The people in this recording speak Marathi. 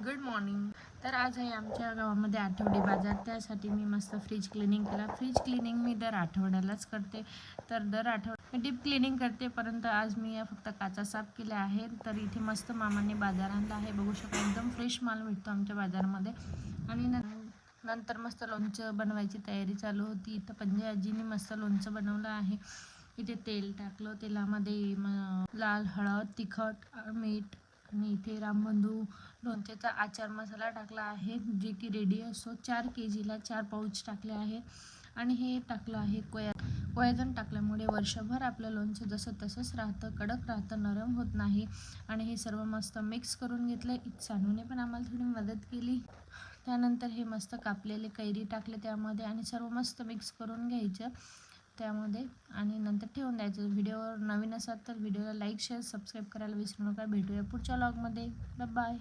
Good morning. तर आज आहे आमच्या गावामध्ये आठवडी बाजार. त्यासाठी मी मस्त फ्रीज क्लिनिंग केला. फ्रीज क्लिनिंग मी दर आठवड्यालाच करते. तर दर आठवड्यात डीप क्लिनिंग करते, परंतु आज मी फक्त काचा साफ केल्या आहे. तर इथे मस्त मामांनी बाजार आणला आहे, बघू शकता. एकदम फ्रेश माल भेटतो आमच्या बाजारामध्ये. आणि नंतर मस्त लोणचं बनवायची तयारी चालू होती. इथं पंजे आजीने मस्त लोणचं बनवलं आहे. इथे तेल टाकलं, तेलामध्ये लाल हळद, तिखट, मीठ आणि इथे रामबंधू लोणच्याचा आचार मसाला टाकला आहे, जे की रेडी असतो. 4 kgला 4 पाऊच टाकले आहे. आणि हे टाकलं आहे कोयाजन टाकल्यामुळे वर्षभर आपलं लोणचं जसं तसंच राहतं, कडक राहतं, नरम होत नाही. आणि हे सर्व मस्त मिक्स करून घेतलं. सानूने पण आम्हाला थोडी मदत केली. त्यानंतर हे मस्त कापलेले कैरी टाकले त्यामध्ये आणि सर्व मस्त मिक्स करून घ्यायचं त्यामध्ये आणि नंतर ठेवून द्यायचं. व्हिडिओवर नवीन असाल तर व्हिडिओला लाईक, शेअर, सबस्क्राईब करायला विसरू नका. भेटूया पुढच्या व्लॉगमध्ये. बाय.